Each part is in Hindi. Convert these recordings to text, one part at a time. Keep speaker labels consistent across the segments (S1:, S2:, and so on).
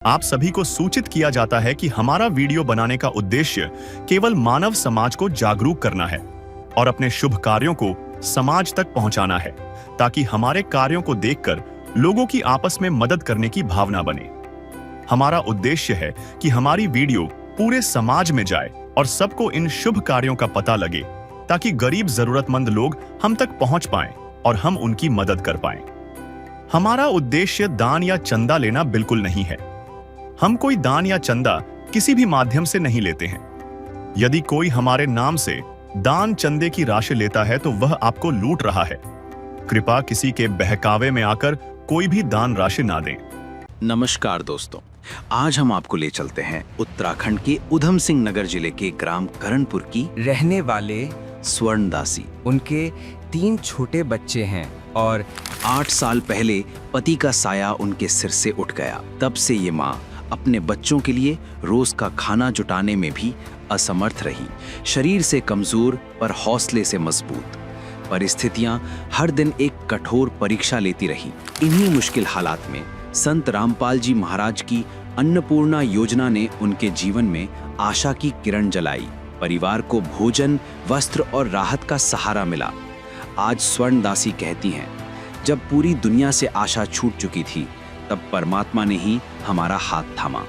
S1: आप सभी को सूचित किया जाता है कि हमारा वीडियो बनाने का उद्देश्य केवल मानव समाज को जागरूक करना है और अपने शुभ कार्यों को समाज तक पहुंचाना है, ताकि हमारे कार्यों को देखकर लोगों की आपस में मदद करने की भावना बने। हमारा उद्देश्य है कि हमारी वीडियो पूरे समाज में जाए और सबको इन शुभ कार्यों का पता लगे, ताकि गरीब जरूरतमंद लोग हम तक पहुंच पाएं और हम उनकी मदद कर पाएं। हमारा उद्देश्य दान या चंदा लेना बिल्कुल नहीं है। हम कोई दान या चंदा किसी भी माध्यम से नहीं लेते हैं। यदि कोई हमारे नाम से दान चंदे की राशि लेता है तो वह आपको लूट रहा है। कृपया किसी के बहकावे में आकर कोई भी दान राशि ना दें।
S2: नमस्कार दोस्तों, आज हम आपको ले चलते हैं उत्तराखंड के उधम सिंह नगर जिले के ग्राम करणपुर की
S3: रहने वाले
S2: स्वर्णदासी।
S3: उनके 3 छोटे बच्चे हैं और
S2: 8 साल पहले पति का साया उनके सिर से उठ गया। तब से ये माँ अपने बच्चों के लिए रोज का खाना जुटाने में भी असमर्थ रही। शरीर से कमजोर पर हौसले से मजबूत। परिस्थितियां हर दिन एक कठोर परीक्षा लेती रही। इन्हीं मुश्किल हालात में संत रामपाल जी महाराज की अन्नपूर्णा योजना ने उनके जीवन में आशा की किरण जलाई। परिवार को भोजन, वस्त्र और राहत का सहारा मिला। आज स्वर्णदासी कहती हैं, जब पूरी दुनिया से आशा छूट चुकी थी, तब परमात्मा ने ही हमारा हाथ थामा।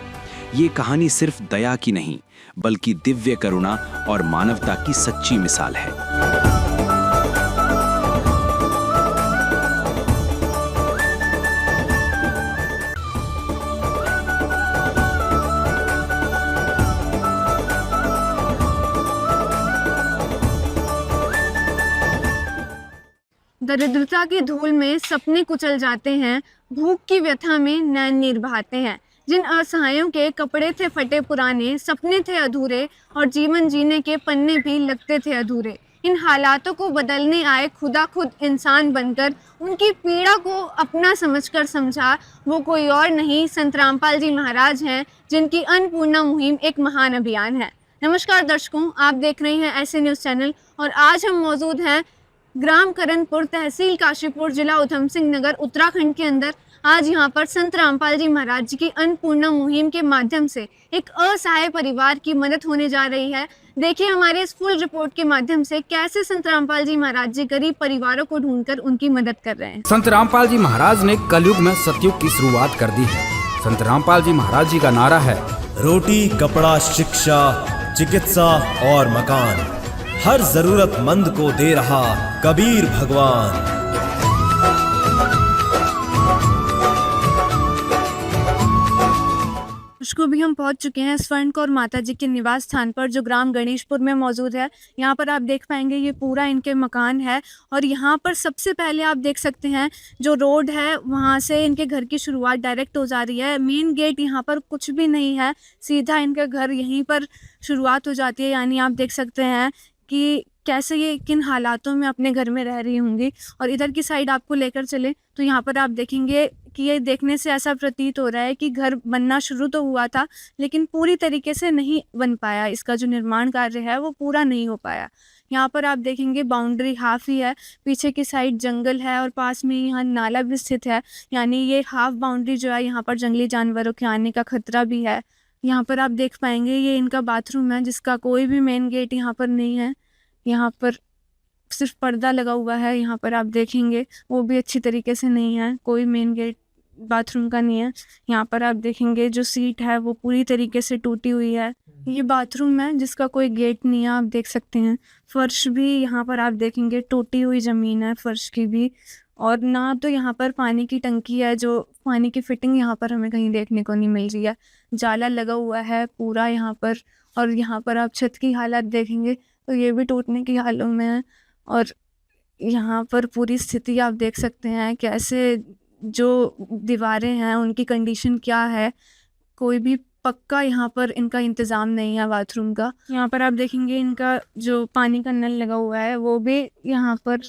S2: ये कहानी सिर्फ दया की नहीं, बल्कि दिव्य करुणा और मानवता की सच्ची मिसाल है।
S4: दरिद्रता की धूल में सपने कुचल जाते हैं, भूख की व्यथा में नैन नीर बहाते हैं। जिन असहायों के कपड़े थे फटे पुराने, सपने थे अधूरे और जीवन जीने के पन्ने भी लगते थे अधूरे। इन हालातों को बदलने आए खुदा खुद इंसान बनकर, उनकी पीड़ा को अपना समझकर समझा। वो कोई और नहीं, संत रामपाल जी महाराज हैं, जिनकी अन्नपूर्णा मुहिम एक महान अभियान है। नमस्कार दर्शकों, आप देख रहे हैं ऐसे न्यूज़ चैनल और आज हम मौजूद हैं ग्राम करणपुर, तहसील काशीपुर, जिला उधम सिंह नगर, उत्तराखंड के अंदर। आज यहाँ पर संत रामपाल जी महाराज जी की अन्नपूर्णा मुहिम के माध्यम से एक असहाय परिवार की मदद होने जा रही है। देखिए हमारे इस फुल रिपोर्ट के माध्यम से कैसे संत रामपाल जी महाराज जी गरीब परिवारों को ढूंढकर उनकी मदद कर रहे हैं।
S5: संत रामपाल जी महाराज ने कलयुग में सतयुग की शुरुआत कर दी है। संत रामपाल जी महाराज जी का नारा है,
S6: रोटी, कपड़ा, शिक्षा, चिकित्सा और मकान, हर जरूरतमंद को दे रहा कबीर भगवान।
S4: को भी हम पहुंच चुके हैं स्वर्ण कौर माता जी के निवास स्थान पर, जो ग्राम गणेशपुर में मौजूद है। यहाँ पर आप देख पाएंगे ये पूरा इनके मकान है और यहाँ पर सबसे पहले आप देख सकते हैं जो रोड है वहाँ से इनके घर की शुरुआत डायरेक्ट हो जा रही है। मेन गेट यहाँ पर कुछ भी नहीं है, सीधा इनका घर यहीं पर शुरुआत हो जाती है। यानी आप देख सकते हैं कि कैसे ये किन हालातों में अपने घर में रह रही होंगी। और इधर की साइड आपको लेकर चले तो यहाँ पर आप देखेंगे कि ये देखने से ऐसा प्रतीत हो रहा है कि घर बनना शुरू तो हुआ था, लेकिन पूरी तरीके से नहीं बन पाया। इसका जो निर्माण कार्य है वो पूरा नहीं हो पाया। यहाँ पर आप देखेंगे बाउंड्री हाफ ही है, पीछे की साइड जंगल है और पास में यहाँ नाला भी स्थित है। यानी ये हाफ बाउंड्री जो है, यहाँ पर जंगली जानवरों के आने का खतरा भी है। यहाँ पर आप देख पाएंगे ये इनका बाथरूम है, जिसका कोई भी मेन गेट यहाँ पर नहीं है। यहाँ पर सिर्फ पर्दा लगा हुआ है। यहाँ पर आप देखेंगे वो भी अच्छी तरीके से नहीं है, कोई मेन गेट बाथरूम का नहीं है। यहाँ पर आप देखेंगे जो सीट है वो पूरी तरीके से टूटी हुई है। ये बाथरूम है जिसका कोई गेट नहीं है, आप देख सकते हैं। फर्श भी यहाँ पर आप देखेंगे टूटी हुई ज़मीन है फर्श की भी। और ना तो यहाँ पर पानी की टंकी है, जो पानी की फिटिंग यहाँ पर हमें कहीं देखने को नहीं मिल रही है। जाला लगा हुआ है पूरा यहाँ पर। और यहाँ पर आप छत की हालत देखेंगे तो ये भी टूटने की हालत में है। और यहाँ पर पूरी स्थिति आप देख सकते हैं कैसे जो दीवारें हैं उनकी कंडीशन क्या है। कोई भी पक्का यहाँ पर इनका इंतज़ाम नहीं है बाथरूम का। यहाँ पर आप देखेंगे इनका जो पानी का नल लगा हुआ है वो भी यहाँ पर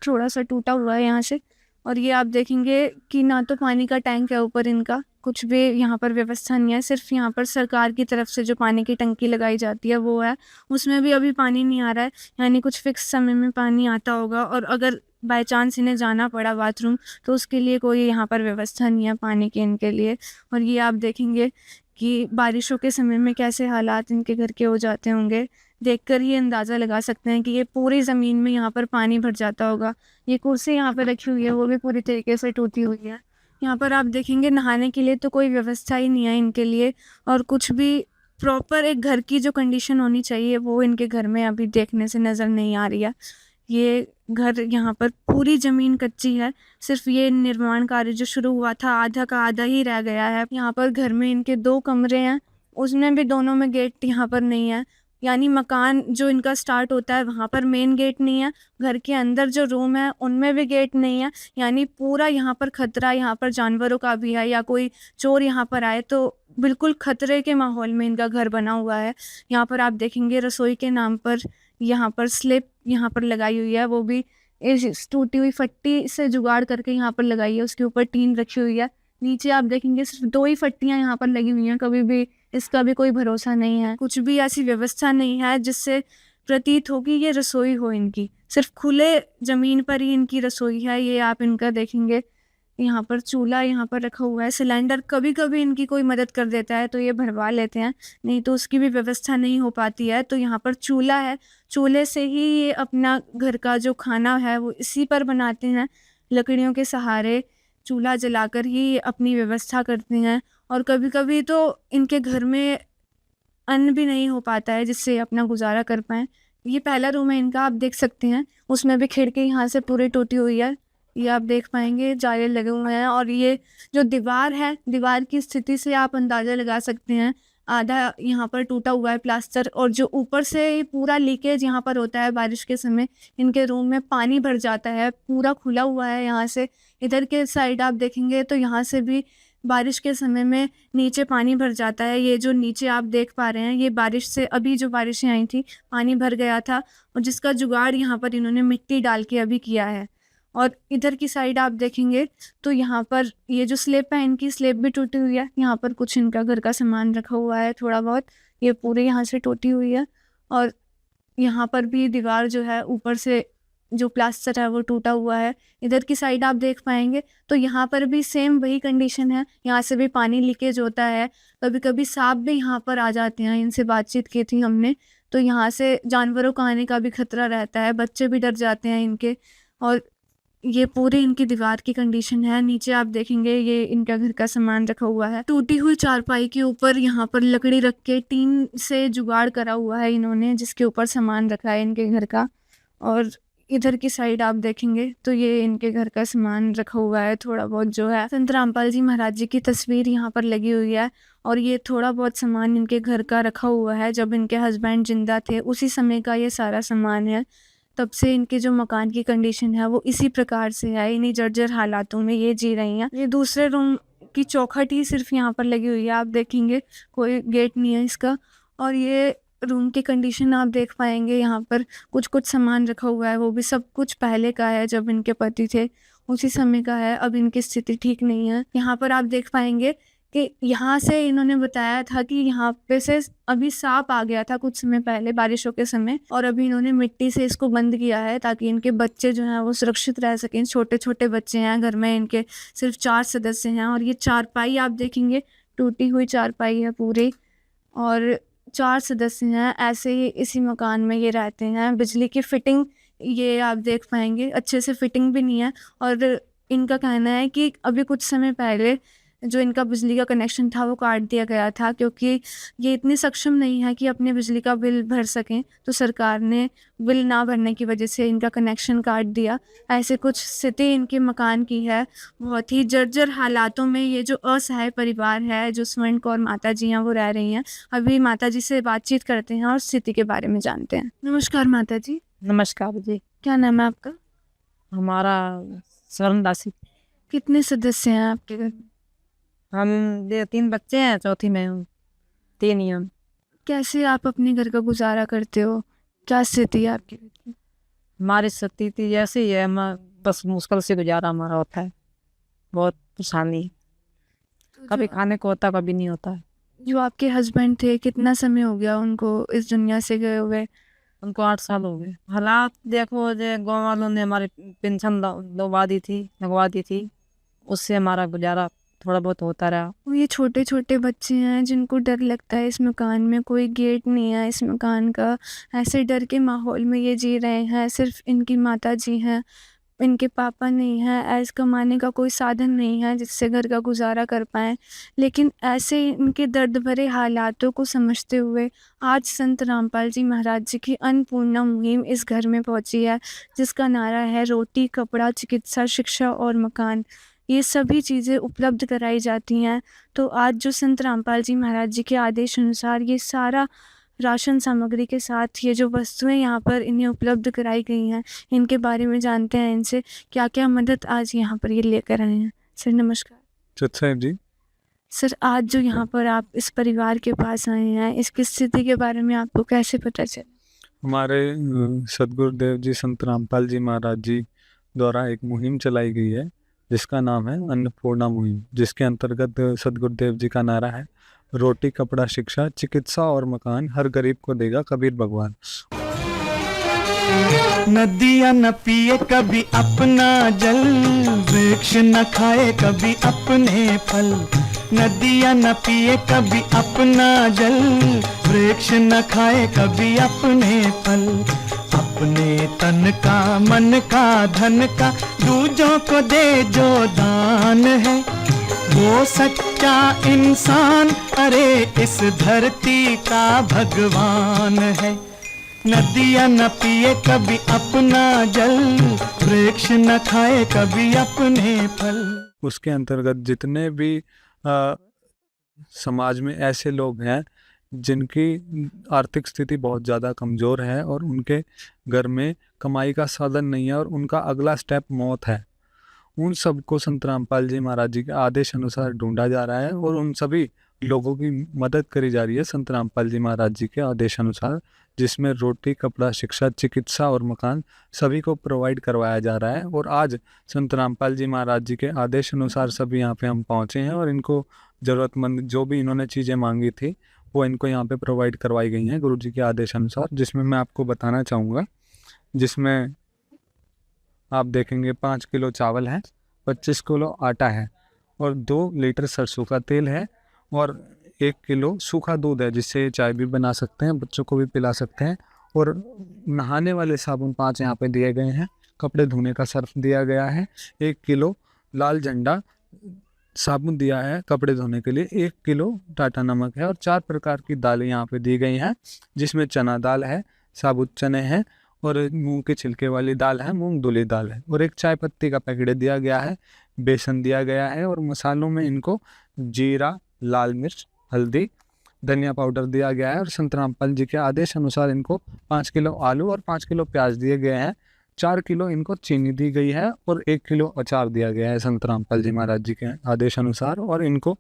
S4: थोड़ा सा टूटा हुआ है यहाँ से। और ये आप देखेंगे कि ना तो पानी का टैंक है ऊपर, इनका कुछ भी यहाँ पर व्यवस्था नहीं है। सिर्फ यहाँ पर सरकार की तरफ से जो पानी की टंकी लगाई जाती है वो है, उसमें भी अभी पानी नहीं आ रहा है। यानी कुछ फिक्स समय में पानी आता होगा। और अगर बाय चांस इन्हें जाना पड़ा बाथरूम तो उसके लिए कोई यहाँ पर व्यवस्था नहीं है पानी की इनके लिए। और ये आप देखेंगे कि बारिशों के समय में कैसे हालात इनके घर के हो जाते होंगे, देखकर ही अंदाज़ा लगा सकते हैं कि ये पूरी ज़मीन में यहाँ पर पानी भर जाता होगा। ये कुर्सी यहाँ पर रखी हुई है वो भी पूरी तरीके से टूटी हुई है। यहाँ पर आप देखेंगे नहाने के लिए तो कोई व्यवस्था ही नहीं है इनके लिए, और कुछ भी प्रॉपर एक घर की जो कंडीशन होनी चाहिए वो इनके घर में अभी देखने से नज़र नहीं आ रही है। ये घर यहाँ पर पूरी ज़मीन कच्ची है, सिर्फ ये निर्माण कार्य जो शुरू हुआ था आधा का आधा ही रह गया है। यहाँ पर घर में इनके 2 कमरे हैं, उसमें भी दोनों में गेट यहाँ पर नहीं है, यानी मकान जो इनका स्टार्ट होता है वहाँ पर मेन गेट नहीं है, घर के अंदर जो रूम है उनमें भी गेट नहीं है। यानी पूरा यहाँ पर खतरा यहाँ पर जानवरों का भी है, या कोई चोर यहाँ पर आए तो बिल्कुल खतरे के माहौल में इनका घर बना हुआ है। यहाँ पर आप देखेंगे रसोई के नाम पर यहाँ पर स्लिप यहाँ पर लगाई हुई है, वो भी इस टूटी हुई फट्टी से जुगाड़ करके यहाँ पर लगाई है, उसके ऊपर टीन रखी हुई है। नीचे आप देखेंगे सिर्फ 2 ही फट्टियाँ यहाँ पर लगी हुई हैं, कभी भी इसका भी कोई भरोसा नहीं है, कुछ भी ऐसी व्यवस्था नहीं है जिससे प्रतीत हो कि ये रसोई हो इनकी। सिर्फ खुले ज़मीन पर ही इनकी रसोई है। ये आप इनका देखेंगे यहाँ पर चूल्हा यहाँ पर रखा हुआ है, सिलेंडर कभी कभी इनकी कोई मदद कर देता है तो ये भरवा लेते हैं, नहीं तो उसकी भी व्यवस्था नहीं हो पाती है। तो यहाँ पर चूल्हा है, चूल्हे से ही ये अपना घर का जो खाना है वो इसी पर बनाते हैं, लकड़ियों के सहारे चूल्हा जलाकर ही अपनी व्यवस्था करते हैं। और कभी कभी तो इनके घर में अन्न भी नहीं हो पाता है जिससे अपना गुजारा कर पाएँ। ये पहला रूम है इनका, आप देख सकते हैं, उसमें भी खिड़की यहाँ से पूरी टूटी हुई है, ये आप देख पाएंगे, जाले लगे हुए हैं। और ये जो दीवार है, दीवार की स्थिति से आप अंदाज़ा लगा सकते हैं, आधा यहाँ पर टूटा हुआ है प्लास्टर, और जो ऊपर से पूरा लीकेज यहाँ पर होता है बारिश के समय, इनके रूम में पानी भर जाता है, पूरा खुला हुआ है यहाँ से। इधर के साइड आप देखेंगे तो यहाँ से भी बारिश के समय में नीचे पानी भर जाता है। ये जो नीचे आप देख पा रहे हैं ये बारिश से, अभी जो बारिशें आई थी पानी भर गया था, और जिसका जुगाड़ यहाँ पर इन्होंने मिट्टी डाल के अभी किया है। और इधर की साइड आप देखेंगे तो यहाँ पर ये जो स्लेब है इनकी स्लेब भी टूटी हुई है, यहाँ पर कुछ इनका घर का सामान रखा हुआ है थोड़ा बहुत, ये पूरे यहाँ से टूटी हुई है। और यहाँ पर भी दीवार जो है ऊपर से जो प्लास्टर है वो टूटा हुआ है। इधर की साइड आप देख पाएंगे तो यहाँ पर भी सेम वही कंडीशन है, यहाँ से भी पानी लीकेज होता है, कभी कभी सांप भी यहाँ पर आ जाते हैं। इनसे बातचीत की थी हमने तो यहाँ से जानवरों का आने का भी खतरा रहता है, बच्चे भी डर जाते हैं इनके। और ये पूरी इनकी दीवार की कंडीशन है। नीचे आप देखेंगे ये इनका घर का सामान रखा हुआ है, टूटी हुई चारपाई के ऊपर यहाँ पर लकड़ी रख के टीन से जुगाड़ करा हुआ है इन्होंने, जिसके ऊपर सामान रखा है इनके घर का। और इधर की साइड आप देखेंगे तो ये इनके घर का सामान रखा हुआ है थोड़ा बहुत, जो है संत रामपाल जी महाराज जी की तस्वीर यहाँ पर लगी हुई है। और ये थोड़ा बहुत सामान इनके घर का रखा हुआ है, जब इनके हस्बैंड जिंदा थे उसी समय का ये सारा सामान है। तब से इनके जो मकान की कंडीशन है वो इसी प्रकार से है, इन्हीं जर्जर हालातों में ये जी रही हैं। ये दूसरे रूम की चौखट ही सिर्फ यहाँ पर लगी हुई है, आप देखेंगे कोई गेट नहीं है इसका। और ये रूम की कंडीशन आप देख पाएंगे, यहाँ पर कुछ कुछ सामान रखा हुआ है, वो भी सब कुछ पहले का है, जब इनके पति थे उसी समय का है, अब इनकी स्थिति ठीक नहीं है। यहाँ पर आप देख पाएंगे कि यहाँ से इन्होंने बताया था कि यहाँ पे से अभी सांप आ गया था कुछ समय पहले बारिशों के समय, और अभी इन्होंने मिट्टी से इसको बंद किया है ताकि इनके बच्चे जो हैं वो सुरक्षित रह सकें। छोटे छोटे बच्चे हैं घर में, इनके सिर्फ 4 सदस्य हैं। और ये चारपाई आप देखेंगे टूटी हुई चारपाई है पूरी, और 4 सदस्य हैं, ऐसे ही इसी मकान में ये रहते हैं। बिजली की फिटिंग ये आप देख पाएंगे अच्छे से फिटिंग भी नहीं है। और इनका कहना है कि अभी कुछ समय पहले जो इनका बिजली का कनेक्शन था वो काट दिया गया था, क्योंकि ये इतने सक्षम नहीं है कि अपने बिजली का बिल भर सकें, तो सरकार ने बिल ना भरने की वजह से इनका कनेक्शन काट दिया। ऐसे कुछ स्थिति इनके मकान की है, बहुत ही जर्जर हालातों में ये जो असहाय परिवार है, जो स्वर्ण कौर माता जी हैं वो रह रही हैं। अभी माता जी से बातचीत करते हैं और स्थिति के बारे में जानते हैं। नमस्कार माता जी।
S7: नमस्कार जी।
S4: क्या नाम है आपका?
S7: हमारा स्वर्ण दासी।
S4: कितने सदस्य हैं आपके घर में?
S7: हम ये 3 बच्चे हैं, चौथी में हूँ, 3 ही हम।
S4: कैसे आप अपने घर का गुजारा करते हो, क्या स्थिति है आपकी घर की?
S7: हमारी स्थिति ऐसी ही है, बस मुश्किल से गुजारा हमारा होता है, बहुत परेशानी है।
S4: तो
S7: कभी
S4: जो,
S7: खाने को होता, कभी नहीं होता है।
S4: जो आपके हस्बैंड थे, कितना समय हो गया उनको इस दुनिया से गए हुए?
S7: उनको 8 साल हो गए। हालात देखो, जो गाँव वालों ने हमारी पेंशन लगवा दी थी, उससे हमारा गुजारा थोड़ा बहुत होता रहा।
S4: और ये छोटे छोटे बच्चे हैं जिनको डर लगता है, इस मकान में कोई गेट नहीं है इस मकान का, ऐसे डर के माहौल में ये जी रहे हैं। सिर्फ इनकी माता जी हैं, इनके पापा नहीं हैं, ऐस कमाने का कोई साधन नहीं है जिससे घर का गुजारा कर पाएँ। लेकिन ऐसे इनके दर्द भरे हालातों को समझते हुए आज संत रामपाल जी महाराज जी की अन्नपूर्णा मुहिम इस घर में पहुंची है, जिसका नारा है रोटी, कपड़ा, चिकित्सा, शिक्षा और मकान। ये सभी चीज़ें उपलब्ध कराई जाती हैं। तो आज जो संत रामपाल जी महाराज जी के आदेश अनुसार ये सारा राशन सामग्री के साथ ये जो वस्तुएं यहाँ पर इन्हें उपलब्ध कराई गई हैं, इनके बारे में जानते हैं इनसे क्या क्या मदद आज यहाँ पर ये लेकर आए हैं। सर नमस्कार।
S8: चुत साहब जी।
S4: सर आज जो यहाँ पर आप इस परिवार के पास आए हैं, इसकी स्थिति के बारे में आपको कैसे पता चला?
S8: हमारे सदगुरुदेव जी संत रामपाल जी महाराज जी द्वारा एक मुहिम चलाई गई है जिसका नाम है अन्नपूर्णा मुहिम, जिसके अंतर्गत सदगुरुदेव जी का नारा है रोटी, कपड़ा, शिक्षा, चिकित्सा और मकान हर गरीब को देगा कबीर भगवान।
S9: नदियाँ न पिए कभी अपना जल, वृक्ष न खाए कभी अपने फल। नदियाँ न पिए कभी अपना जल, वृक्ष न खाए कभी अपने फल। अपने तन का, मन का, धन का दूजों को दे जो दान है, वो सच्चा इंसान, अरे इस धरती का भगवान है। नदियाँ न पिए कभी अपना जल, वृक्ष न खाए कभी अपने फल।
S8: उसके अंतर्गत जितने भी समाज में ऐसे लोग हैं जिनकी आर्थिक स्थिति बहुत ज़्यादा कमज़ोर है और उनके घर में कमाई का साधन नहीं है और उनका अगला स्टेप मौत है, उन सबको संत रामपाल जी महाराज जी के आदेश अनुसार ढूंढा जा रहा है और उन सभी लोगों की मदद करी जा रही है संत रामपाल जी महाराज जी के आदेश अनुसार, जिसमें रोटी, कपड़ा, शिक्षा, चिकित्सा और मकान सभी को प्रोवाइड करवाया जा रहा है। और आज संत रामपाल जी महाराज जी के आदेश अनुसार सभी यहाँ पे हम पहुँचे हैं और इनको ज़रूरतमंद जो भी इन्होंने चीज़ें मांगी थी वो इनको यहाँ पे प्रोवाइड करवाई गई हैं गुरु जी के आदेश अनुसार, जिसमें मैं आपको बताना चाहूँगा, जिसमें आप देखेंगे 5 किलो चावल है, 25 किलो आटा है और 2 लीटर सरसों का तेल है और 1 किलो सूखा दूध है, जिससे चाय भी बना सकते हैं, बच्चों को भी पिला सकते हैं। और नहाने वाले साबुन 5 यहाँ पे दिए गए हैं, कपड़े धोने का सर्फ दिया गया है, 1 किलो लाल झंडा साबुन दिया है कपड़े धोने के लिए, 1 किलो टाटा नमक है और 4 प्रकार की दालें यहाँ पे दी गई हैं, जिसमें चना दाल है, साबुत चने हैं और मूंग के छिलके वाली दाल है, मूंग धुली दाल है और 1 चाय पत्ती का पैकेट दिया गया है, बेसन दिया गया है और मसालों में इनको जीरा, लाल मिर्च, हल्दी, धनिया पाउडर दिया गया है और संत रामपाल जी के आदेश अनुसार इनको 5 किलो आलू और 5 किलो प्याज दिए गए हैं, 4 किलो इनको चीनी दी गई है और 1 किलो अचार दिया गया है संत रामपाल जी महाराज जी के आदेश अनुसार। और इनको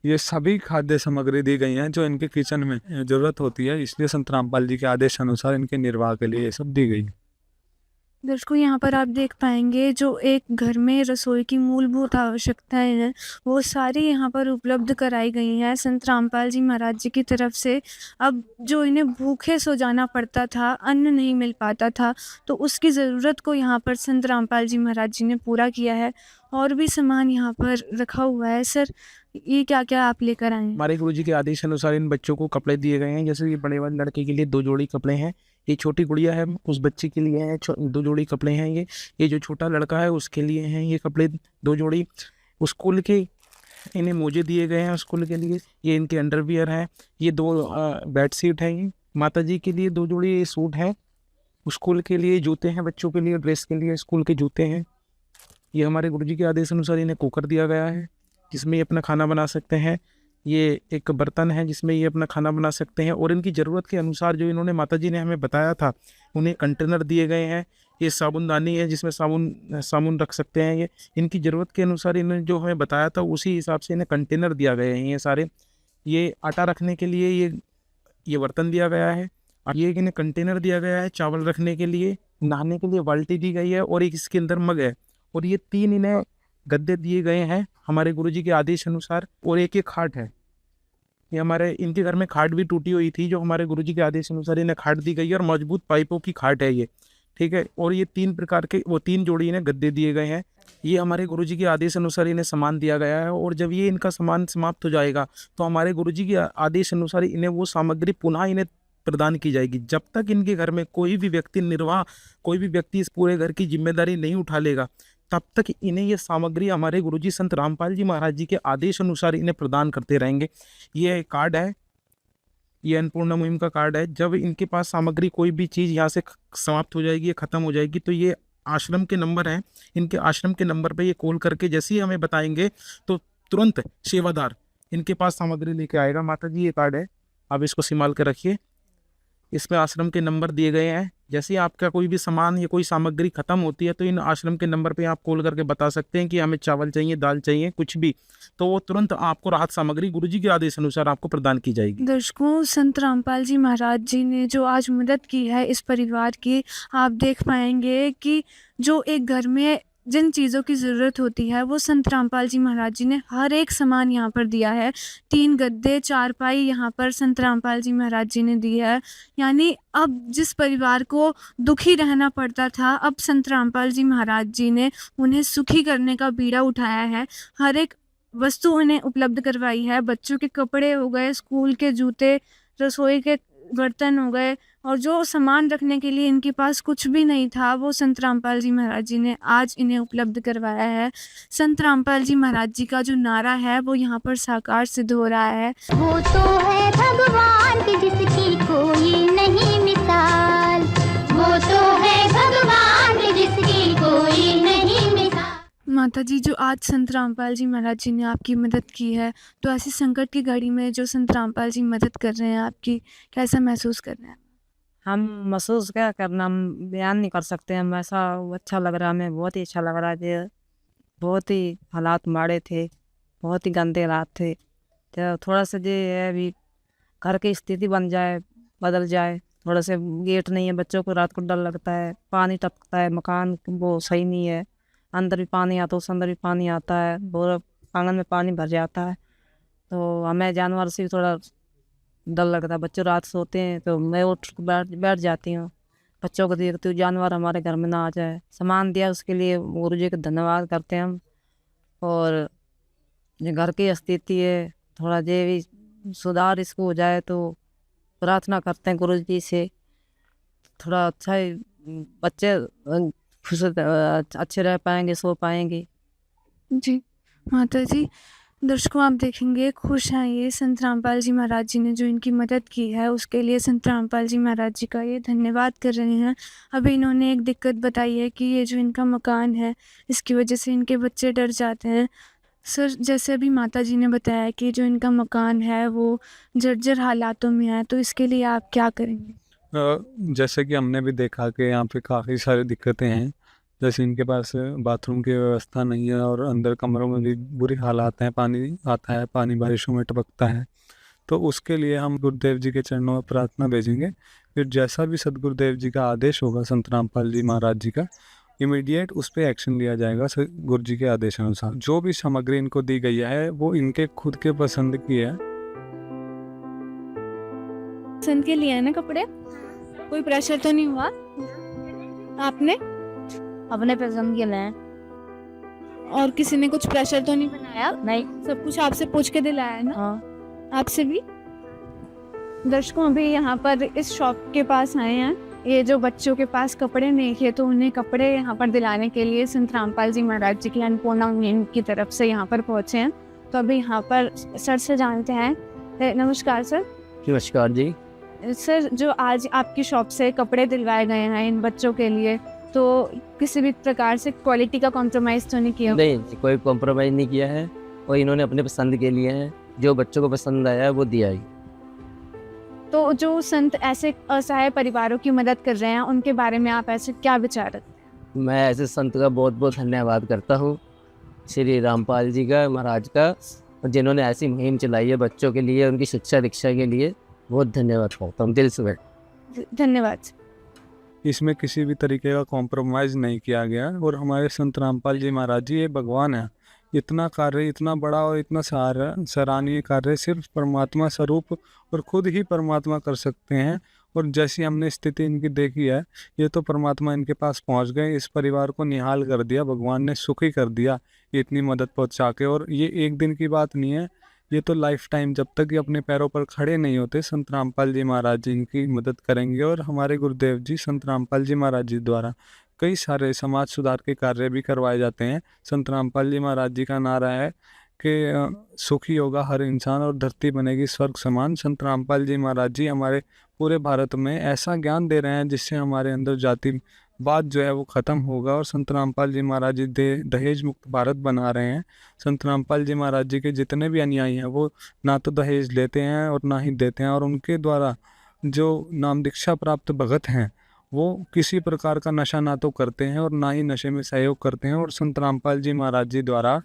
S8: ये सभी खाद्य सामग्री दी गई हैं जो इनके किचन में ज़रूरत होती है, इसलिए संत रामपाल जी के आदेश अनुसार इनके निर्वाह के लिए ये सब दी गई।
S4: दर्शकों यहाँ पर आप देख पाएंगे जो एक घर में रसोई की मूलभूत आवश्यकताएं हैं वो सारी यहाँ पर उपलब्ध कराई गई हैं संत रामपाल जी महाराज जी की तरफ से। अब जो इन्हें भूखे सो जाना पड़ता था, अन्न नहीं मिल पाता था, तो उसकी ज़रूरत को यहाँ पर संत रामपाल जी महाराज जी ने पूरा किया है। और भी सामान यहाँ पर रखा हुआ है। सर ये क्या क्या आप लेकर आए हैं?
S10: हमारे गुरुजी के आदेश अनुसार इन बच्चों को कपड़े दिए गए हैं। जैसे ये बड़े वाले लड़के के लिए 2 जोड़ी कपड़े हैं, ये छोटी गुड़िया है उस बच्चे के लिए है 2 जोड़ी कपड़े हैं। ये जो छोटा लड़का है उसके लिए हैं ये कपड़े 2 जोड़ी। स्कूल के इन्हें मोजे दिए गए हैं स्कूल के लिए, ये इनके अंडरवियर हैं। ये 2 बेडशीट हैं। ये माता जी के लिए 2 जोड़ी सूट हैं। स्कूल के लिए जूते हैं, बच्चों के लिए ड्रेस के लिए स्कूल के जूते हैं। ये हमारे गुरुजी के आदेश अनुसार इन्हें कुकर दिया गया है जिसमें ये अपना खाना बना सकते हैं। ये एक बर्तन है जिसमें ये अपना खाना बना सकते हैं। और इनकी ज़रूरत के अनुसार जो इन्होंने माता जी ने हमें बताया था उन्हें कंटेनर दिए गए हैं। ये साबुनदानी है जिसमें साबुन रख सकते हैं। ये इनकी ज़रूरत के अनुसार इन्होंने जो हमें बताया था उसी हिसाब से इन्हें कंटेनर दिया गए हैं। ये सारे ये आटा रखने के लिए ये बर्तन दिया गया है। ये इन्हें कंटेनर दिया गया है चावल रखने के लिए। नहाने के लिए बाल्टी दी गई है और एक इसके अंदर मग है। और ये 3 इन्हें गद्दे दिए गए हैं हमारे गुरुजी के आदेश अनुसार और एक खाट है। ये हमारे इनके घर में खाट भी टूटी हुई थी, जो हमारे गुरुजी के आदेश अनुसार इन्हें खाट दी गई है, और मजबूत पाइपों की खाट है ये, ठीक है। और ये 3 प्रकार के, वो 3 जोड़ी इन्हें गद्दे दिए गए हैं। ये हमारे गुरुजी के आदेश अनुसार इन्हें सामान दिया गया है, और जब ये इनका सामान समाप्त हो जाएगा तो हमारे गुरुजी के आदेश अनुसार इन्हें वो सामग्री पुनः इन्हें प्रदान की जाएगी। जब तक इनके घर में कोई भी व्यक्ति इस पूरे घर की जिम्मेदारी नहीं उठा लेगा, तब तक इन्हें ये सामग्री हमारे गुरुजी संत रामपाल जी महाराज जी के आदेश अनुसार इन्हें प्रदान करते रहेंगे। ये कार्ड है, ये अन्नपूर्णा मुहिम का कार्ड है। जब इनके पास सामग्री कोई भी चीज़ यहाँ से समाप्त हो जाएगी या ख़त्म हो जाएगी, तो ये आश्रम के नंबर हैं, इनके आश्रम के नंबर पे ये कॉल करके जैसे ही हमें बताएंगे तो तुरंत सेवादार इनके पास सामग्री लेके आएगा। माता जी, ये कार्ड है, आप इसको संभाल के रखिए। इसमें आश्रम के नंबर दिए गए हैं। जैसे ही आपका कोई भी सामान या कोई सामग्री खत्म होती है तो इन आश्रम के नंबर पे आप कॉल करके बता सकते हैं कि हमें चावल चाहिए, दाल चाहिए, कुछ भी, तो वो तुरंत आपको राहत सामग्री गुरुजी के आदेश अनुसार आपको प्रदान की जाएगी।
S4: दर्शकों, संत रामपाल जी महाराज जी ने जो आज मदद की है इस परिवार की, आप देख पाएंगे कि जो एक घर में जिन चीज़ों की ज़रूरत होती है वो संत रामपाल जी महाराज जी ने हर एक सामान यहाँ पर दिया है। 3 गद्दे, 4 पाई यहाँ पर संत रामपाल जी महाराज जी ने दी है। यानी अब जिस परिवार को दुखी रहना पड़ता था, अब संत रामपाल जी महाराज जी ने उन्हें सुखी करने का बीड़ा उठाया है। हर एक वस्तु उन्हें उपलब्ध करवाई है। बच्चों के कपड़े हो गए, स्कूल के जूते, रसोई के बर्तन हो गए, और जो सामान रखने के लिए इनके पास कुछ भी नहीं था वो संत रामपाल जी महाराज जी ने आज इन्हें उपलब्ध करवाया है। संत रामपाल जी महाराज जी का जो नारा है वो यहाँ पर साकार सिद्ध हो रहा है।
S11: वो तो है भगवान की जिसकी कोई नहीं मिसाल, वो तो है भगवान की जिसकी कोई नहीं मिसाल।
S4: माता जी, जो आज संत रामपाल जी महाराज जी ने आपकी मदद की है, तो ऐसी संकट की घड़ी में जो संत रामपाल जी मदद कर रहे हैं आपकी, कैसा महसूस कर रहे हैं?
S7: हम महसूस क्या करना, हम बयान नहीं कर सकते। हम ऐसा अच्छा लग रहा है, हमें बहुत ही अच्छा लग रहा है। बहुत ही हालात माड़े थे, बहुत ही गंदे हालात थे। तो थोड़ा सा जो है अभी घर की स्थिति बदल जाए। थोड़ा से गेट नहीं है, बच्चों को रात को डर लगता है, पानी टपकता है, मकान वो सही नहीं है, अंदर भी पानी आता है, उस अंदर भी पानी आता है, पूरा आंगन में पानी भर जाता है। तो हमें जानवर से भी थोड़ा डर लगता है। बच्चे रात सोते हैं तो मैं उठ बैठ जाती हूँ, बच्चों को देखती हूँ, जानवर हमारे घर में ना आ जाए। सामान दिया उसके लिए गुरु जी का धन्यवाद करते हैं हम। और जो घर की स्थिति है, थोड़ा जो भी सुधार इसको हो जाए तो प्रार्थना करते हैं गुरु जी से, थोड़ा अच्छा बच्चे खुश अच्छे रह पाएंगे, सो पाएंगे।
S4: जी माता जी, दर्शकों आप देखेंगे खुश हैं ये संत रामपाल जी महाराज जी ने जो इनकी मदद की है उसके लिए संत रामपाल जी महाराज जी का ये धन्यवाद कर रहे हैं। अभी इन्होंने एक दिक्कत बताई है कि ये जो इनका मकान है इसकी वजह से इनके बच्चे डर जाते हैं। सर, जैसे अभी माता जी ने बताया कि जो इनका मकान है वो जर्जर हालातों में है, तो इसके लिए आप क्या करेंगे?
S8: जैसे कि हमने भी देखा कि यहाँ पे काफ़ी सारी दिक्कतें हैं। जैसे इनके पास बाथरूम की व्यवस्था नहीं है और अंदर कमरों में भी बुरी हालात हैं, पानी आता है, पानी बारिशों में टपकता है। तो उसके लिए हम गुरुदेव जी के चरणों में प्रार्थना भेजेंगे। फिर जैसा भी सदगुरुदेव जी का आदेश होगा संत रामपाल जी महाराज जी का, इमीडिएट उस पर एक्शन लिया जाएगा गुरु जी के आदेश अनुसार। जो भी सामग्री इनको दी गई है वो इनके खुद के पसंद की है।
S4: पसंद के लिए है ना कपड़े? कोई प्रेशर तो नहीं हुआ? आपने
S11: अपने पसंद के लिए।
S4: और किसी ने कुछ प्रेशर तो नहीं बनाया?
S11: नहीं,
S4: सब कुछ आपसे पूछ के दिलाया है ना?
S11: हाँ।
S4: आपसे भी? दर्शकों, अभी यहाँ पर इस शॉप के पास आए हैं। ये जो बच्चों के पास कपड़े नहीं थे तो उन्हें कपड़े यहाँ पर दिलाने के लिए संत रामपाल जी महाराज जी की अन्नपूर्णा मुहिम की तरफ से यहाँ पर पहुँचे हैं। तो अभी यहाँ पर सर से जानते हैं। नमस्कार सर।
S12: नमस्कार जी।
S4: सर, जो आज आपकी शॉप से कपड़े दिलवाए गए हैं इन बच्चों के लिए, तो किसी भी प्रकार से क्वालिटी का कॉम्प्रोमाइज़ तो नहीं किया?
S12: नहीं, कोई कॉम्प्रोमाइज़ नहीं किया है और इन्होंने अपने पसंद के लिए है, जो बच्चों को पसंद आया है वो दिया है।
S4: तो जो संत ऐसे असहाय परिवारों की मदद कर रहे हैं उनके बारे में आप ऐसे क्या विचार रखते हैं?
S12: मैं ऐसे संत का बहुत बहुत धन्यवाद करता हूँ, श्री रामपाल जी का, महाराज का, जिन्होंने ऐसी मुहिम चलाई है बच्चों के लिए, उनकी शिक्षा दीक्षा के लिए बहुत धन्यवाद करता हूँ दिल से।
S4: धन्यवाद।
S8: इसमें किसी भी तरीके का कॉम्प्रोमाइज़ नहीं किया गया और हमारे संत रामपाल जी महाराज जी ये भगवान है, इतना कार्य, इतना बड़ा और इतना सराहनीय कार्य सिर्फ परमात्मा स्वरूप और खुद ही परमात्मा कर सकते हैं। और जैसी हमने स्थिति इनकी देखी है, ये तो परमात्मा इनके पास पहुंच गए, इस परिवार को निहाल कर दिया, भगवान ने सुखी कर दिया इतनी मदद पहुंचा के। और ये एक दिन की बात नहीं है, ये तो लाइफ टाइम, जब तक ये अपने पैरों पर खड़े नहीं होते, संत रामपाल जी महाराज जी इनकी मदद करेंगे। और हमारे गुरुदेव जी संत रामपाल जी महाराज जी द्वारा कई सारे समाज सुधार के कार्य भी करवाए जाते हैं। संत रामपाल जी महाराज जी का नारा है कि सुखी होगा हर इंसान और धरती बनेगी स्वर्ग समान। संत रामपाल जी महाराज जी हमारे पूरे भारत में ऐसा ज्ञान दे रहे हैं जिससे हमारे अंदर जातिवाद जो है वो ख़त्म होगा। और संत रामपाल जी महाराज जी दहेज मुक्त भारत बना रहे हैं। संत रामपाल जी महाराज जी के जितने भी अनुयायी हैं वो ना तो दहेज लेते हैं और ना ही देते हैं। और उनके द्वारा जो नाम दीक्षा प्राप्त भगत हैं वो किसी प्रकार का नशा ना तो करते हैं और ना ही नशे में सहयोग करते हैं। और संत रामपाल जी महाराज जी द्वारा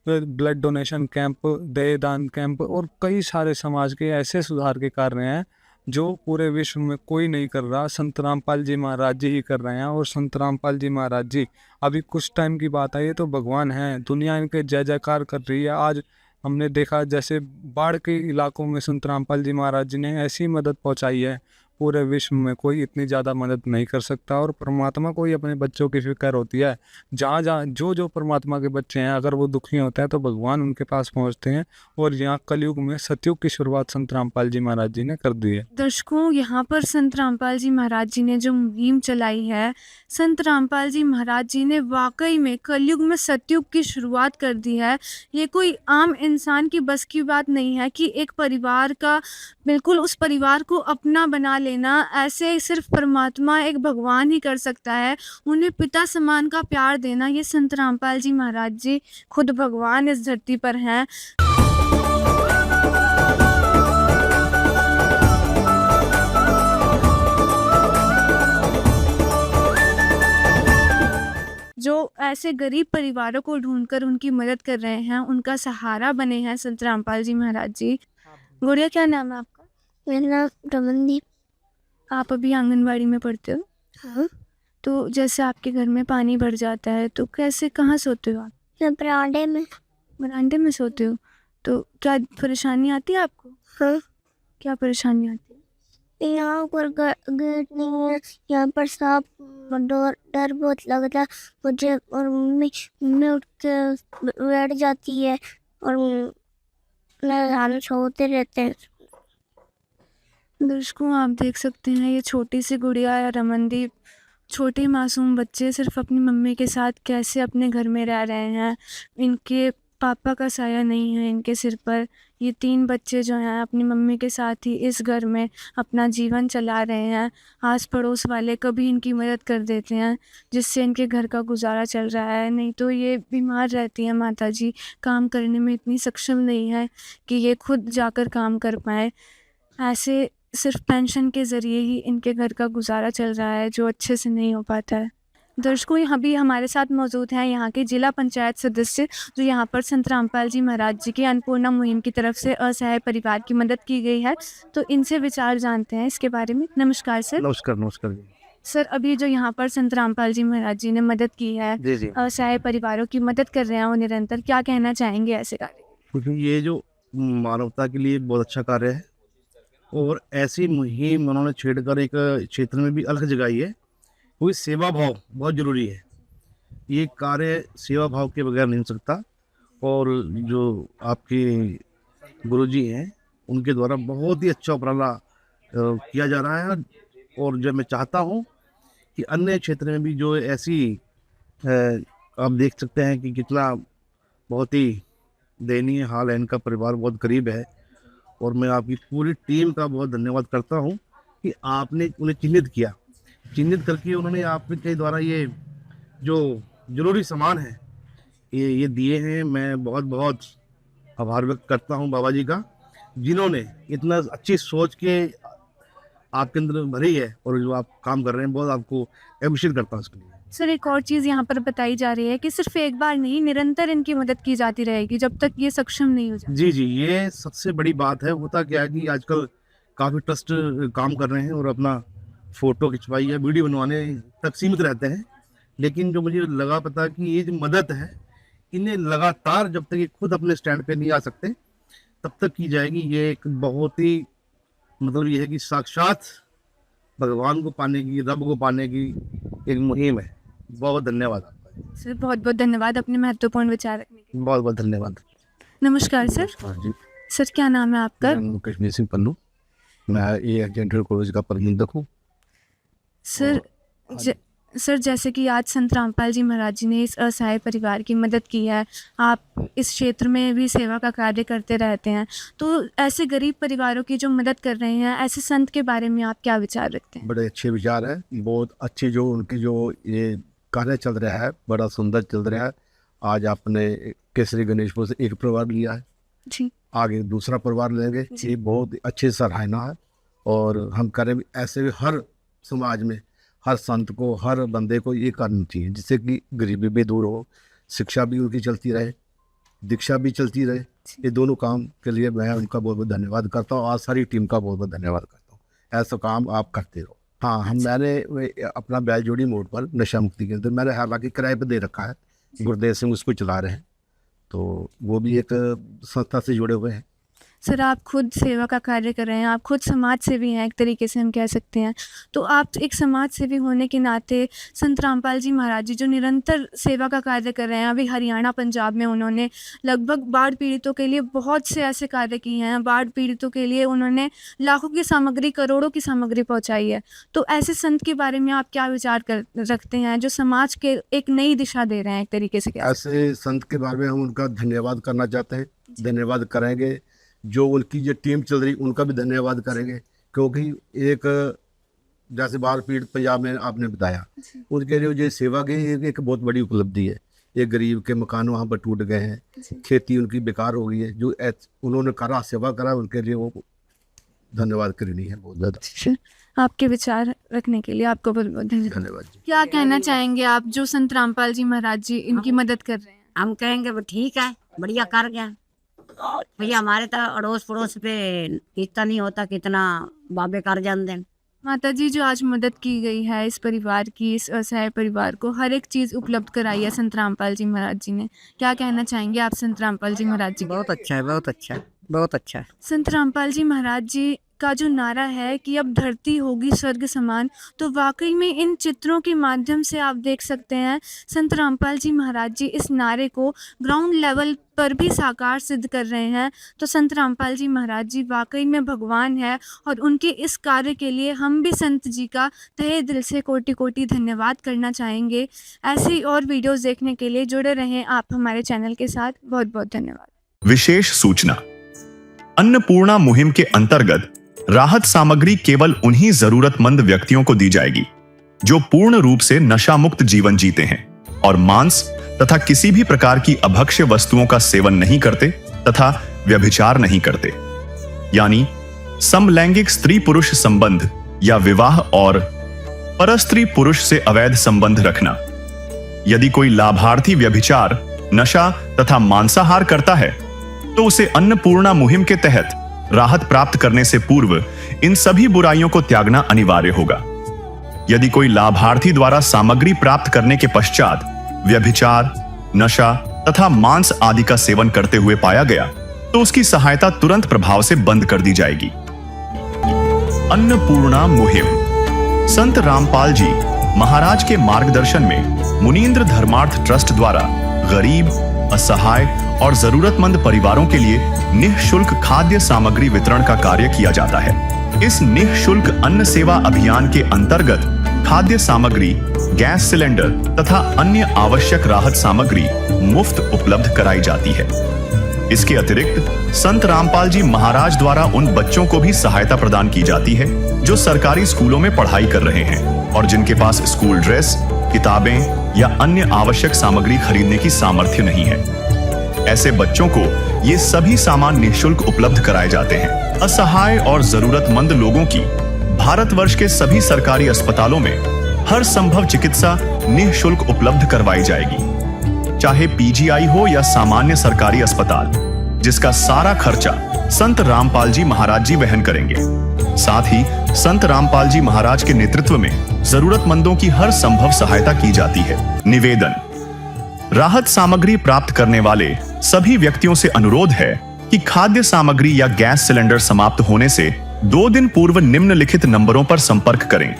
S8: ब्लड डोनेशन कैंप, दया दान कैंप और कई सारे समाज के ऐसे सुधार के कार्य हैं जो पूरे विश्व में कोई नहीं कर रहा, संत रामपाल जी महाराज जी ही कर रहे हैं। और संत रामपाल जी महाराज जी अभी कुछ टाइम की बात है, ये तो भगवान हैं, दुनिया इनके जय जयकार कर रही है। आज हमने देखा जैसे बाढ़ के इलाकों में संत रामपाल जी महाराज जी ने ऐसी मदद पहुंचाई है, पूरे विश्व में कोई इतनी ज़्यादा मदद नहीं कर सकता। और परमात्मा को ही अपने बच्चों की फिक्र होती है। जहाँ जहाँ जो परमात्मा के बच्चे हैं, अगर वो दुखी होते हैं तो भगवान उनके पास पहुँचते हैं। और यहाँ कलयुग में सतयुग की शुरुआत संत रामपाल जी महाराज जी ने कर दी है।
S4: दर्शकों, यहाँ पर संत रामपाल जी महाराज जी ने जो मुहिम चलाई है, संत रामपाल जी महाराज जी ने वाकई में कलयुग में सतयुग की शुरुआत कर दी है। ये कोई आम इंसान की बस की बात नहीं है कि एक परिवार का बिल्कुल उस परिवार को अपना बना लेना, ऐसे सिर्फ परमात्मा, एक भगवान ही कर सकता है। उन्हें पिता समान का प्यार देना, ये संत रामपाल जी महाराज जी खुद भगवान इस धरती पर हैं। जो ऐसे गरीब परिवारों को ढूंढकर उनकी मदद कर रहे हैं, उनका सहारा बने हैं संत रामपाल जी महाराज जी। गुड़िया, क्या नाम है आपका?
S11: मेरा नाम रमनदीप।
S4: आप अभी आंगनबाड़ी में पढ़ते हो?
S11: हाँ।
S4: तो जैसे आपके घर में पानी भर जाता है तो कैसे, कहाँ सोते हो आप?
S11: मैं बरामदे में।
S4: बरामदे में सोते हो? तो क्या परेशानी आती है आपको?
S11: हाँ।
S4: क्या परेशानी आती है?
S11: यहाँ पर गेट नहीं है, यहाँ पर सांप, डर बहुत लगता है मुझे। और मम्मी उठ के बैठ जाती है और हम सोते रहते हैं।
S4: दर्शकों, आप देख सकते हैं ये छोटी सी गुड़िया या रमनदीप, छोटे मासूम बच्चे सिर्फ अपनी मम्मी के साथ कैसे अपने घर में रह रहे हैं। इनके पापा का साया नहीं है इनके सिर पर। ये 3 बच्चे जो हैं अपनी मम्मी के साथ ही इस घर में अपना जीवन चला रहे हैं। आस पड़ोस वाले कभी इनकी मदद कर देते हैं जिससे इनके घर का गुजारा चल रहा है, नहीं तो ये बीमार रहती हैं माता जी, काम करने में इतनी सक्षम नहीं है कि ये खुद जाकर काम कर पाएँ। ऐसे सिर्फ पेंशन के ज़रिए ही इनके घर का गुजारा चल रहा है, जो अच्छे से नहीं हो पाता है। दर्शकों, यहाँ भी हमारे साथ मौजूद हैं यहाँ के जिला पंचायत सदस्य, जो यहाँ पर संत रामपाल जी महाराज जी की अन्नपूर्णा मुहिम की तरफ से असहाय परिवार की मदद की गई है, तो इनसे विचार जानते हैं इसके बारे में। नमस्कार सर।
S13: नमस्कार। नमस्कार जी।
S4: सर, अभी जो यहाँ पर संत रामपाल जी महाराज जी ने मदद की है,
S13: जी।
S4: असहाय परिवारों की मदद कर रहे हैं वो निरंतर, क्या कहना चाहेंगे ऐसे कार्य?
S13: क्योंकि ये जो मानवता के लिए बहुत अच्छा कार्य है और ऐसी मुहिम उन्होंने छेड़कर एक क्षेत्र में भी अलग जगाई है। कोई सेवा भाव बहुत ज़रूरी है, ये कार्य सेवा भाव के बगैर नहीं हो सकता। और जो आपके गुरुजी हैं उनके द्वारा बहुत ही अच्छा उपराला किया जा रहा है। और जो मैं चाहता हूँ कि अन्य क्षेत्र में भी जो ऐसी आप देख सकते हैं कि कितना बहुत ही दयनीय हाल है, इनका परिवार बहुत गरीब है। और मैं आपकी पूरी टीम का बहुत धन्यवाद करता हूँ कि आपने उन्हें चिन्हित करके उन्होंने आपके द्वारा ये जो जरूरी सामान है ये दिए हैं। मैं बहुत बहुत आभार व्यक्त करता हूँ बाबा जी का, जिन्होंने इतना अच्छी सोच के आपके अंदर भरी है और जो आप काम कर रहे हैं, बहुत आपको अप्रिशिएट करता हूँ इसके लिए।
S4: सर, एक और चीज़ यहाँ पर बताई जा रही है कि सिर्फ एक बार नहीं, निरंतर इनकी मदद की जाती रहेगी जब तक ये सक्षम नहीं हो जाए।
S13: जी, ये सबसे बड़ी बात है। होता क्या है कि आजकल काफ़ी ट्रस्ट काम कर रहे हैं और अपना फ़ोटो खिंचवाई या वीडियो बनवाने तक सीमित रहते हैं, लेकिन जो मुझे लगा पता कि ये जो मदद है इन्हें लगातार जब तक ये खुद अपने स्टैंड पे नहीं आ सकते तब तक की जाएगी। ये एक बहुत ही मतलब ये है कि साक्षात भगवान को पाने की, रब को पाने की एक मुहिम है। बहुत बहुत धन्यवाद आपका
S4: सर, बहुत बहुत धन्यवाद अपने महत्वपूर्ण विचार रखने के लिए।
S13: बहुत बहुत धन्यवाद।
S4: नमस्कार सर।
S13: जी,
S4: सर क्या नाम है आपका?
S13: कश्मीर सिंह पन्नू, मैं ये डेंटल कॉलेज का प्रबंधक हूँ।
S4: सर जैसे कि आज संत रामपाल जी महाराज जी ने इस असहाय परिवार की मदद की है, आप इस क्षेत्र में भी सेवा का कार्य करते रहते हैं, तो ऐसे गरीब परिवारों की जो मदद कर रहे हैं, ऐसे संत के बारे में आप क्या विचार रखते हैं?
S13: बड़े अच्छे विचार है, बहुत अच्छे जो उनकी जो ये कार्य चल रहा है, बड़ा सुंदर चल रहा है। आज आपने केसरी गणेशपुर से एक परिवार लिया है
S4: जी,
S13: आगे दूसरा परिवार लेंगे, ये बहुत अच्छे सराहना है। और हम करें ऐसे भी हर समाज में हर संत को, हर बंदे को ये करना चाहिए, जिससे कि गरीबी भी दूर हो, शिक्षा भी उनकी चलती रहे, दीक्षा भी चलती रहे। ये दोनों काम के लिए मैं उनका बहुत बहुत धन्यवाद करता हूँ और सारी टीम का बहुत बहुत धन्यवाद करता हूँ। ऐसा काम आप करते रहो। हाँ, मैंने अपना बैलजोड़ी मोड़ पर नशा मुक्ति केंद्र मैंने हालांकि किराए पर दे रखा है, गुरुदेव सिंह उसको चला रहे हैं, तो वो भी एक संस्था से जुड़े हुए हैं।
S4: सर आप खुद सेवा का कार्य कर रहे हैं, आप खुद समाज सेवी हैं, एक तरीके से हम कह सकते हैं। तो आप एक समाज सेवी होने के नाते संत रामपाल जी महाराज जी जो निरंतर सेवा का कार्य कर रहे हैं, अभी हरियाणा पंजाब में उन्होंने लगभग बाढ़ पीड़ितों के लिए बहुत से ऐसे कार्य किए हैं। बाढ़ पीड़ितों के लिए उन्होंने लाखों की सामग्री, करोड़ों की सामग्री पहुँचाई है। तो ऐसे संत के बारे में आप क्या विचार रखते हैं जो समाज के एक नई दिशा दे रहे हैं एक तरीके से?
S13: ऐसे संत के बारे में हम उनका धन्यवाद करना चाहते हैं, धन्यवाद करेंगे। जो उनकी जो टीम चल रही उनका भी धन्यवाद करेंगे, क्योंकि एक जैसे बाढ़ पीड़ित पंजाब में आपने बताया, उनके लिए जो सेवा की एक बहुत बड़ी उपलब्धि है। एक गरीब के मकान वहाँ पर टूट गए हैं, खेती उनकी बेकार हो गई है, जो उन्होंने करा, सेवा करा, उनके लिए वो धन्यवाद करनी है बहुत ज़्यादा।
S4: आपके विचार रखने के लिए आपको बहुत बहुत
S13: धन्यवाद।
S4: क्या कहना चाहेंगे आप जो संत रामपाल जी महाराज जी इनकी मदद कर रहे हैं?
S14: हम कहेंगे वो ठीक है, बढ़िया कर गया भैया। हमारे तो अड़ोस पड़ोस पे इतना नहीं होता, कितना बाबे कर जाते।
S4: माता जी जो आज मदद की गई है इस परिवार की, इस असहाय परिवार को हर एक चीज़ उपलब्ध कराई है संत रामपाल जी महाराज जी ने, क्या कहना चाहेंगे आप संत रामपाल जी महाराज जी?
S14: बहुत अच्छा है, बहुत अच्छा है, बहुत अच्छा है।
S4: संत रामपाल जी महाराज जी का जो नारा है कि अब धरती होगी स्वर्ग समान, तो वाकई में इन चित्रों के माध्यम से आप देख सकते हैं संत रामपाल जी महाराज जी इस नारे को ग्राउंड लेवल पर भी साकार सिद्ध कर रहे हैं। तो संत रामपाल जी महाराज जी वाकई में भगवान है और उनके इस कार्य के लिए हम भी संत जी का तहे दिल से कोटि कोटि धन्यवाद करना चाहेंगे। ऐसे ही और वीडियोस देखने के लिए जुड़े रहें आप हमारे चैनल के साथ। बहुत बहुत धन्यवाद।
S1: विशेष सूचना, अन्नपूर्णा मुहिम के अंतर्गत राहत सामग्री केवल उन्हीं जरूरतमंद व्यक्तियों को दी जाएगी जो पूर्ण रूप से नशा मुक्त जीवन जीते हैं और मांस तथा किसी भी प्रकार की अभक्ष्य वस्तुओं का सेवन नहीं करते तथा व्यभिचार नहीं करते, यानी समलैंगिक स्त्री पुरुष संबंध या विवाह और परस्त्री पुरुष से अवैध संबंध रखना। यदि कोई लाभार्थी व्यभिचार, नशा तथा मांसाहार करता है तो उसे अन्नपूर्णा मुहिम के तहत राहत प्राप्त करने से पूर्व इन सभी बुराइयों को त्यागना अनिवार्य होगा। यदि कोई लाभार्थी द्वारा सामग्री प्राप्त करने के पश्चात व्यभिचार, नशा तथा मांस आदि का सेवन करते हुए पाया गया तो उसकी सहायता तुरंत प्रभाव से बंद कर दी जाएगी। अन्नपूर्णा मुहिम संत रामपाल जी महाराज के मार्गदर्शन में मुनींद्र धर्मार्थ ट्रस्ट द्वारा गरीब, असहाय और जरूरतमंद परिवारों के लिए निःशुल्क खाद्य सामग्री वितरण का कार्य किया जाता है। इस निःशुल्क अन्न सेवा अभियान के अंतर्गत खाद्य सामग्री, गैस सिलेंडर तथा अन्य आवश्यक राहत सामग्री मुफ्त उपलब्ध कराई जाती है। इसके अतिरिक्त संत रामपाल जी महाराज द्वारा उन बच्चों को भी सहायता प्रदान की जाती है जो सरकारी स्कूलों में पढ़ाई कर रहे हैं और जिनके पास स्कूल ड्रेस, किताबें या अन्य आवश्यक सामग्री खरीदने की सामर्थ्य नहीं है। ऐसे बच्चों को ये सभी सामान निःशुल्क उपलब्ध कराए जाते हैं। असहाय और जरूरतमंद लोगों की भारतवर्ष के सभी सरकारी अस्पतालों में हर संभव चिकित्सा निःशुल्क उपलब्ध करवाई जाएगी, चाहे पीजीआई हो या सामान्य सरकारी अस्पताल, जिसका सारा खर्चा संत रामपाल जी महाराज जी वहन करेंगे। साथ ही संत रामपाल जी महाराज के नेतृत्व में जरूरतमंदों की हर संभव सहायता की जाती है। निवेदन, राहत सामग्री प्राप्त करने वाले सभी व्यक्तियों से अनुरोध है कि खाद्य सामग्री या गैस सिलेंडर समाप्त होने से 2 दिन पूर्व निम्नलिखित नंबरों पर संपर्क करें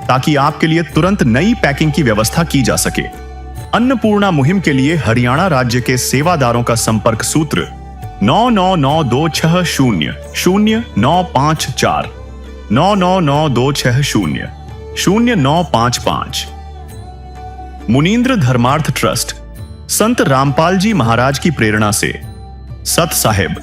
S1: ताकि आपके लिए तुरंत नई पैकिंग की व्यवस्था की जा सके। अन्नपूर्णा मुहिम के लिए हरियाणा राज्य के सेवादारों का संपर्क सूत्र 9992600954 9992600955। मुनींद्र धर्मार्थ ट्रस्ट संत रामपाल जी महाराज की प्रेरणा से सत साहिब